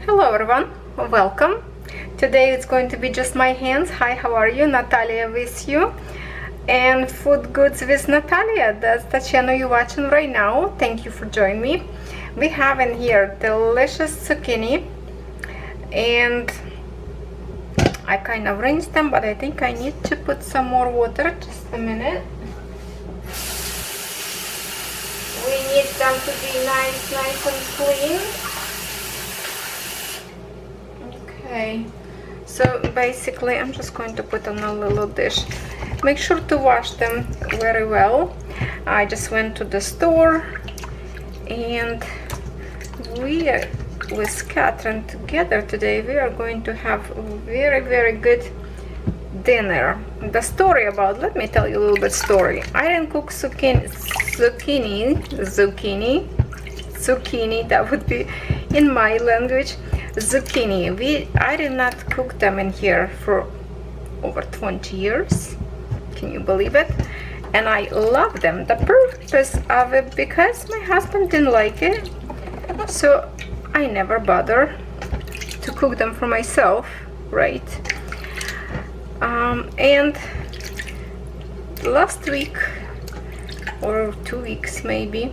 Hello everyone, welcome. Today it's going to be just my hands. Hi, how are you? Nataliya with you. And Food Goods with Nataliya. That's the channel you're watching right now. Thank you for joining me. We have in here delicious zucchini. And I kind of rinsed them, but I think I need to put some more water. Just a minute. We need them to be nice and clean. Okay, so basically I'm just going to put on a little dish. Make sure to wash them very well. I just went to the store and we are with Catherine together today. We are going to have a very good dinner. The story about, let me tell you a little bit story. I didn't cook zucchini, that would be in my language. Zucchini. I did not cook them in here for over 20 years. Can you believe it? And I love them. The purpose of it, because my husband didn't like it, so I never bother to cook them for myself, right? And last week or 2 weeks maybe,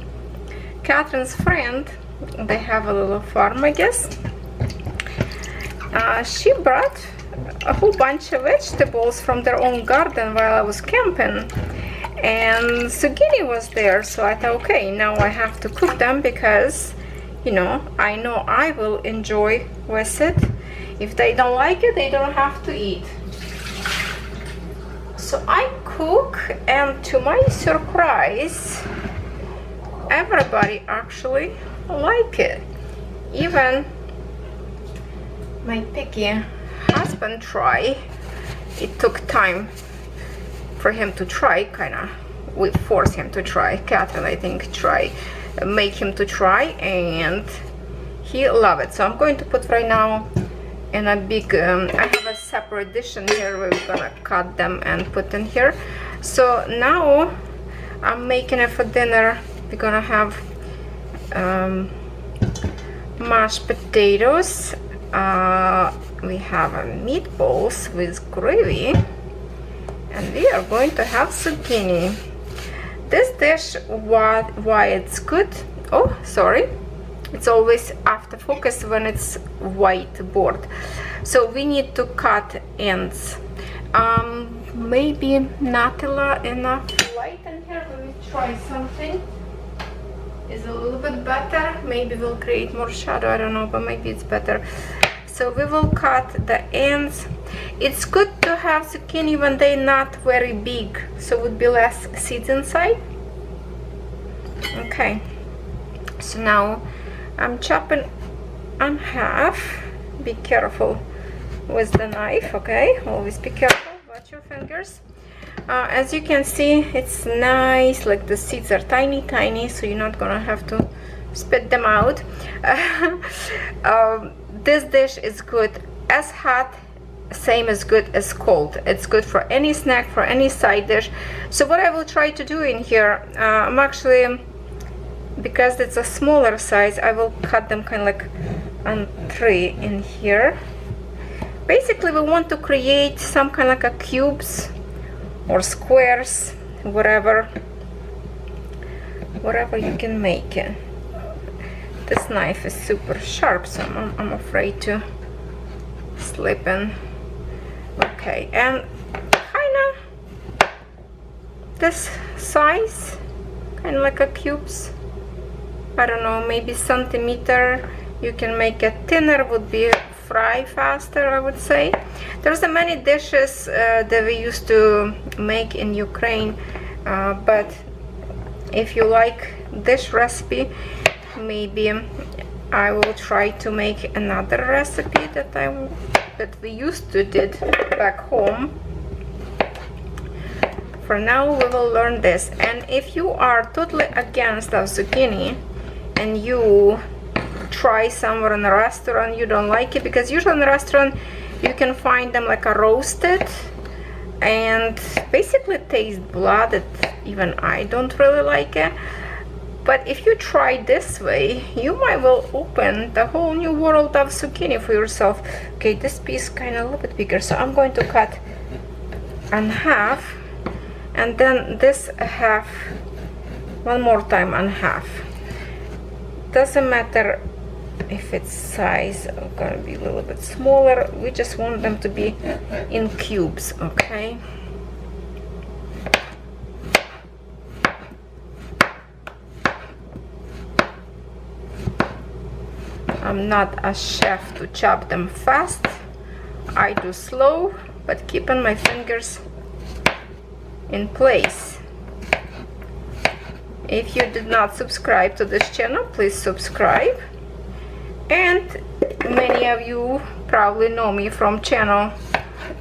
Catherine's friend, they have a little farm, I guess. She brought a whole bunch of vegetables from their own garden while I was camping, and zucchini was there, so I thought, okay, now I have to cook them because, you know I will enjoy with it. If they don't like it, they don't have to eat. So I cook, and to my surprise, everybody actually like it. Even my picky husband tried. It took time for him to try, kinda. We forced him to try. Catherine, I think, make him to try, and he loved it. So I'm going to put right now in a big, I have a separate dish in here. We're gonna cut them and put in here. So now I'm making it for dinner. We're gonna have mashed potatoes. We have meatballs with gravy, and we are going to have zucchini. This dish, why it's good, oh sorry, it's always after focus when it's white board, so we need to cut ends. Maybe not enough light in here. Let me try something. Is a little bit better. Maybe we'll create more shadow, I don't know, but maybe it's better. So we will cut the ends. It's good to have zucchini when they're not very big, so would be less seeds inside. Okay, so now I'm chopping in half. Be careful with the knife, okay? Always be careful, watch your fingers. As you can see, it's nice, like the seeds are tiny, so you're not gonna have to spit them out. This dish is good as hot, same as good as cold. It's good for any snack, for any side dish. So what I will try to do in here, I'm actually, because it's a smaller size, I will cut them kind of like on 3 in here. Basically we want to create some kind of like a cubes or squares, whatever you can make it. This knife is super sharp, so I'm afraid to slip in. Okay, and kinda this size, kind of like a cubes. I don't know, maybe centimeter. You can make it thinner, would be fry faster, I would say. There's many dishes that we used to make in Ukraine, but if you like this recipe, maybe I will try to make another recipe that we used to did back home. For now we will learn this. And if you are totally against the zucchini and you try somewhere in a restaurant, you don't like it, because usually in a restaurant you can find them like a roasted and basically taste blood. Even I don't really like it. But if you try this way, you might well open the whole new world of zucchini for yourself. Okay, this piece kind of a little bit bigger, so I'm going to cut in half, and then this half one more time in half. Doesn't matter if its size is gonna be a little bit smaller, we just want them to be in cubes, okay? I'm not a chef to chop them fast. I do slow, but keeping my fingers in place. If you did not subscribe to this channel, please subscribe. And many of you probably know me from channel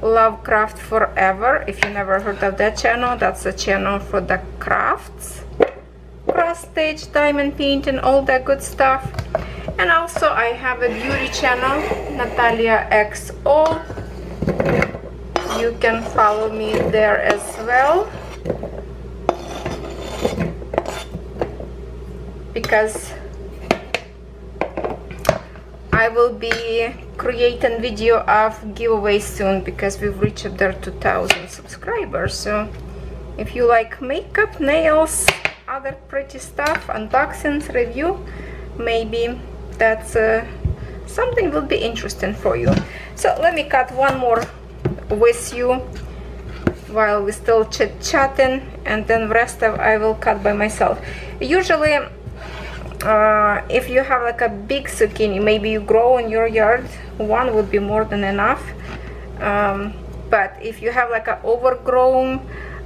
Lovecraft Forever. If you never heard of that channel, that's a channel for the crafts, cross stitch, diamond painting, all that good stuff. And also I have a beauty channel, Nataliya XO. You can follow me there as well, because I will be creating video of giveaways soon, because we've reached up there 2,000 subscribers. So if you like makeup, nails, other pretty stuff, unboxings, review, maybe that's something will be interesting for you. So let me cut one more with you while we're still chit-chatting, and then the rest of I will cut by myself. Usually if you have like a big zucchini, maybe you grow in your yard, one would be more than enough. But if you have like a overgrown,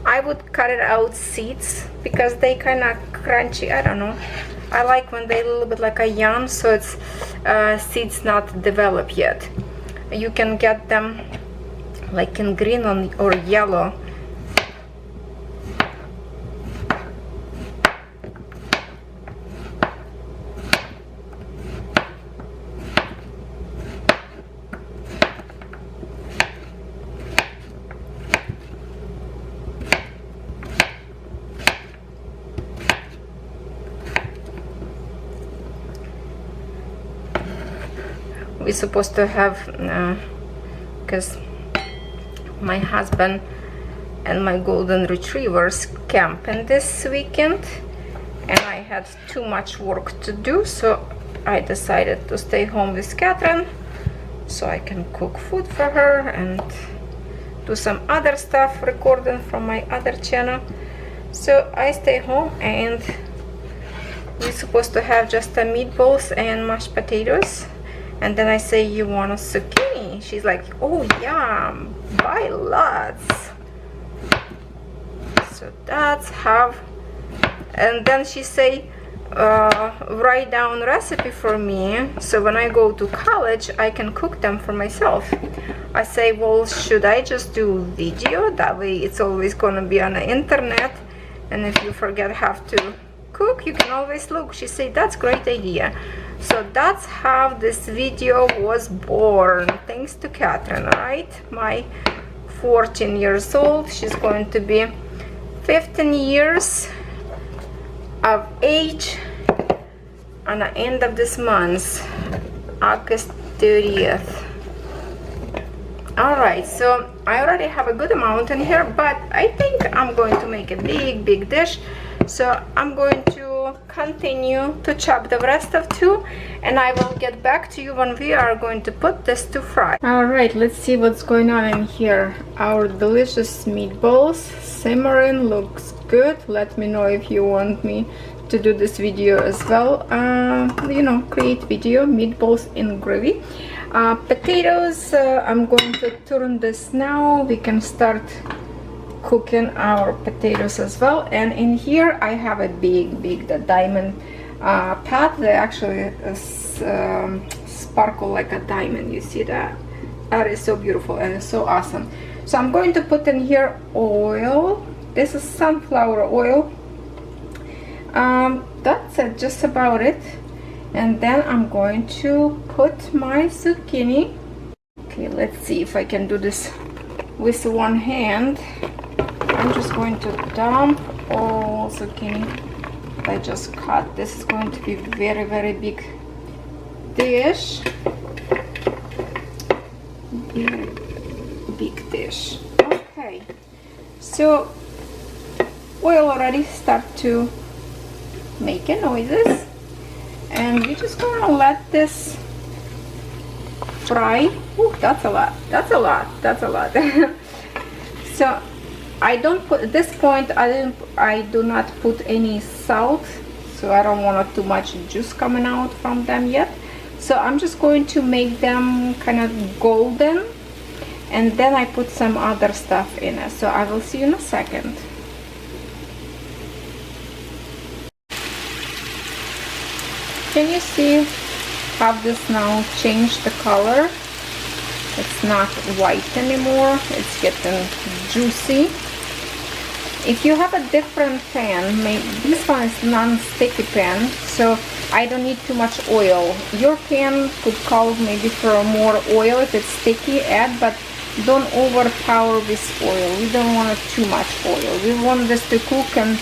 I would cut it out seeds, because they kind of crunchy. I don't know, I like when they a little bit like a young, so it's seeds not developed yet. You can get them like in green or yellow. We're supposed to have, because my husband and my golden retrievers camping this weekend, and I had too much work to do, so I decided to stay home with Catherine so I can cook food for her and do some other stuff, recording from my other channel. So I stay home, and we're supposed to have just the meatballs and mashed potatoes. And then I say, you want a zucchini? She's like, oh yeah, buy lots. So that's how. And then she say, write down recipe for me, so when I go to college I can cook them for myself. I say, well, should I just do video? That way it's always gonna be on the internet, and if you forget how to cook, you can always look. She said, that's great idea. So that's how this video was born, thanks to Catherine, right? My 14 years old, she's going to be 15 years of age on the end of this month, August 30th. Alright, so I already have a good amount in here, but I think I'm going to make a big dish. So I'm going to continue to chop the rest of two, and I will get back to you when we are going to put this to fry. Alright, let's see what's going on in here. Our delicious meatballs simmering, looks good. Let me know if you want me to do this video as well. You know, create video, meatballs in gravy. Potatoes, I'm going to turn this now. We can start cooking our potatoes as well. And in here I have a big the diamond pot. They actually sparkle like a diamond. You see that? That is so beautiful and it's so awesome. So I'm going to put in here oil. This is sunflower oil. That's it, just about it. And then I'm going to put my zucchini. Okay, let's see if I can do this with one hand. I'm just going to dump all zucchini I just cut. This is going to be very, very big dish. Big dish. Okay, so oil already start to make noises, and we're just gonna let this fry. Ooh, that's a lot. That's a lot. That's a lot. So I don't put at this point. I do not put any salt, so I don't want too much juice coming out from them yet. So I'm just going to make them kind of golden, and then I put some other stuff in it. So I will see you in a second. Can you see how this now changed the color? It's not white anymore, it's getting juicy. If you have a different pan, maybe this one is non-sticky pan, so I don't need too much oil. Your pan could call maybe for more oil. If it's sticky, add, but don't overpower this oil. We don't want too much oil. We want this to cook and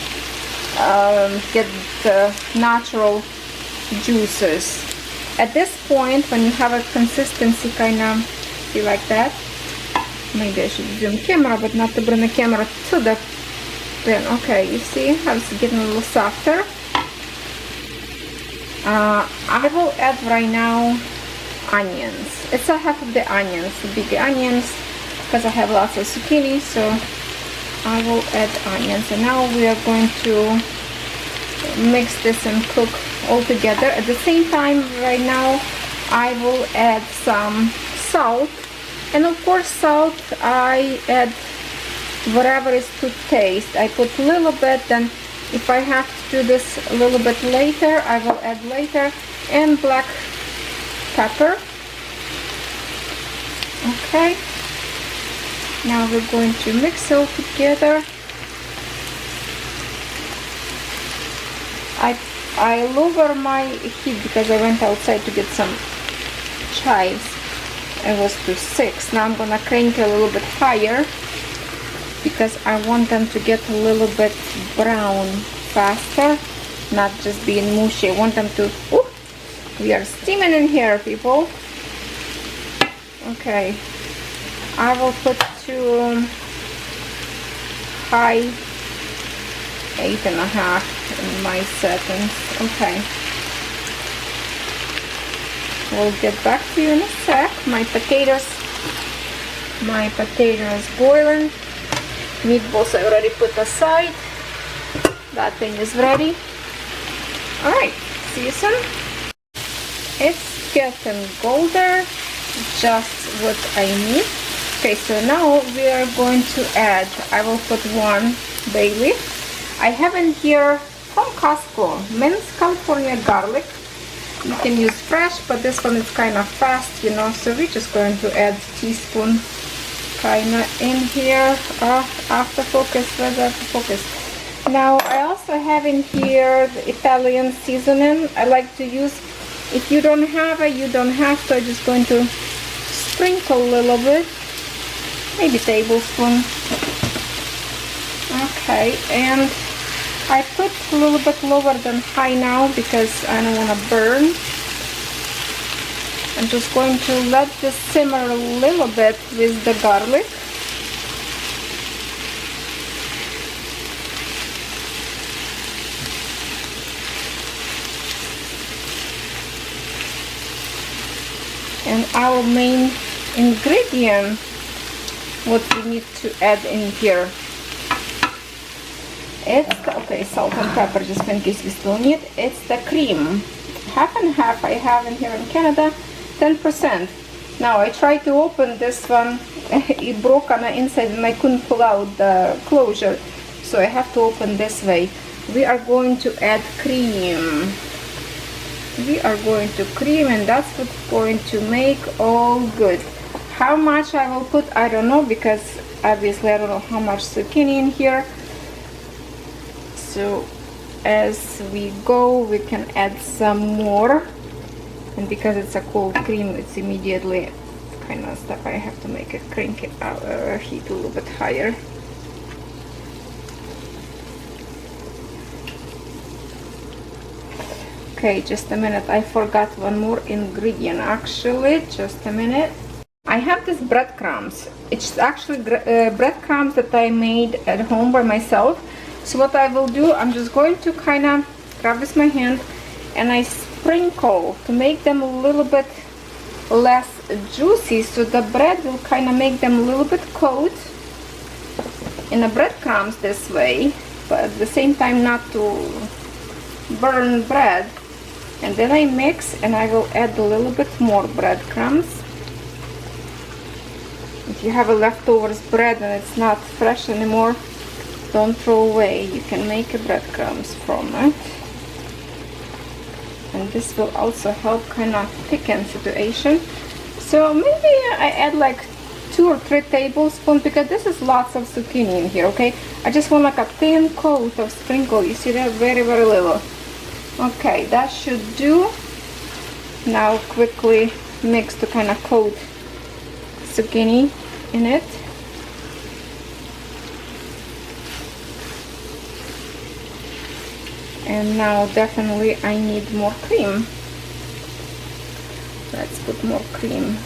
get the natural juices. At this point, when you have a consistency kind of see like that, maybe I should zoom camera, but not to bring the camera to the pan. Okay, you see how it's getting a little softer. I will add right now onions. It's a half of the onions, the big onions, because I have lots of zucchini, so I will add onions. And now we are going to mix this and cook all together. At the same time, right now, I will add some salt, and of course salt I add whatever is to taste. I put a little bit, then if I have to do this a little bit later, I will add later, and black pepper. Okay, now we're going to mix all together. I lower my heat because I went outside to get some chives. It was to 6. Now I'm gonna crank it a little bit higher because I want them to get a little bit brown faster, not just being mushy. I want them to, ooh, we are steaming in here, people. Okay, I will put to high 8.5 in my settings. Okay, we'll get back to you in a sec. My potatoes boiling. Meatballs I already put aside. That thing is ready. Alright, see you soon. It's getting golden, just what I need. Okay, so now we are going to add, I will put 1 bay leaf. I have in here from Costco, minced California garlic. You can use fresh, but this one is kind of fast, you know, so we're just going to add a teaspoon kind of in here. After focus, where's after focus? Now I also have in here the Italian seasoning. I like to use, if you don't have it, you don't have to. I'm just going to sprinkle a little bit, maybe a tablespoon. Okay, and I put a little bit lower than high now because I don't want to burn. I'm just going to let this simmer a little bit with the garlic. And our main ingredient, what we need to add in here, it's the, okay, salt and pepper, just in case we still need. It's the cream, half and half. I have in here in Canada, 10%. Now I tried to open this one, it broke on the inside and I couldn't pull out the closure, so I have to open this way. We are going to add cream. We are going to cream, and that's what's going to make all good. How much I will put, I don't know, because obviously I don't know how much zucchini in here. So as we go, we can add some more, and because it's a cold cream, it's immediately kind of stuff. I have to make it crank it out, heat a little bit higher. Okay, just a minute, I forgot one more ingredient actually, just a minute. I have this breadcrumbs. It's actually breadcrumbs that I made at home by myself. So what I will do, I'm just going to kind of grab this in my hand and I sprinkle to make them a little bit less juicy, so the bread will kind of make them a little bit coat in the breadcrumbs this way, but at the same time not to burn bread. And then I mix and I will add a little bit more breadcrumbs. If you have a leftovers bread and it's not fresh anymore, don't throw away. You can make a breadcrumbs from it. And this will also help kind of thicken situation. So maybe I add like 2 or 3 tablespoons, because this is lots of zucchini in here, okay? I just want like a thin coat of sprinkle. You see that? Very, very little. Okay, that should do. Now quickly mix to kind of coat zucchini in it. And now definitely I need more cream. Let's put more cream.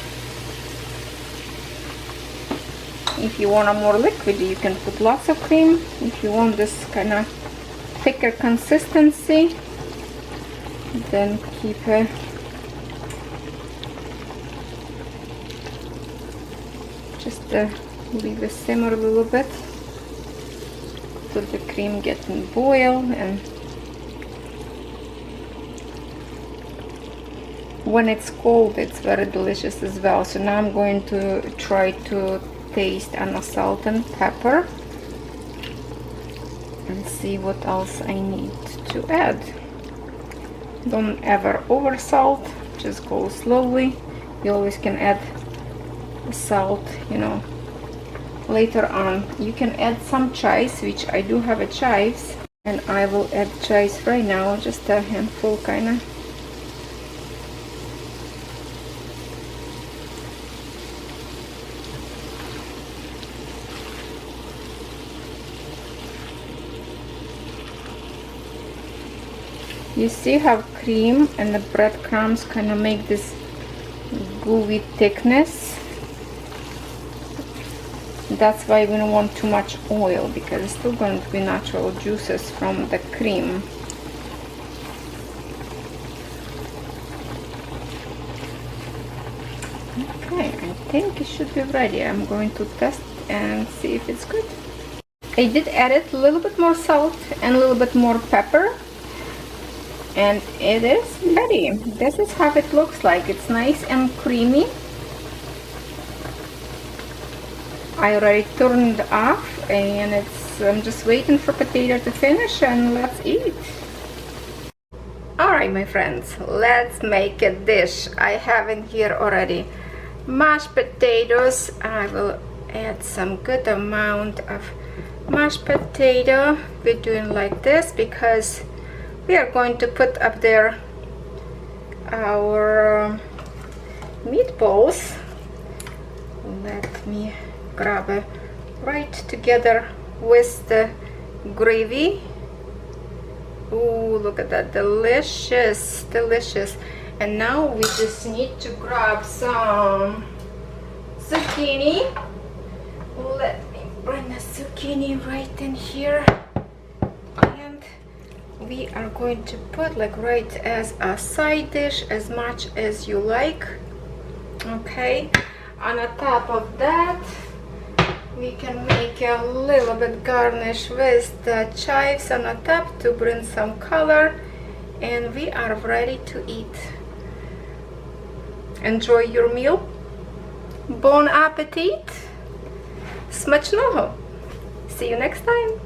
If you want a more liquid, you can put lots of cream. If you want this kind of thicker consistency, then keep it. Just leave it simmer a little bit till the cream getting boil. And when it's cold, it's very delicious as well. So now I'm going to try to taste on the salt and pepper and see what else I need to add. Don't ever over salt, just go slowly. You always can add salt, you know, later on. You can add some chives, which I do have a chives, and I will add chives right now, just a handful kind of. You see how cream and the breadcrumbs kind of make this gooey thickness? That's why we don't want too much oil, because it's still going to be natural juices from the cream. Okay, I think it should be ready. I'm going to test and see if it's good. I did add it a little bit more salt and a little bit more pepper. And it is ready. This is how it looks like. It's nice and creamy. I already turned it off, and I'm just waiting for potato to finish, and let's eat. Alright my friends, let's make a dish. I have in here already mashed potatoes. I will add some good amount of mashed potato. We're doing like this because we are going to put up there our meatballs. Let me grab it right together with the gravy. Ooh, look at that, delicious, delicious. And now we just need to grab some zucchini. Let me bring the zucchini right in here. We are going to put like right as a side dish, as much as you like. Okay, on the top of that we can make a little bit garnish with the chives on the top to bring some color, and we are ready to eat. Enjoy your meal. Bon appetit. Smacznego. See you next time.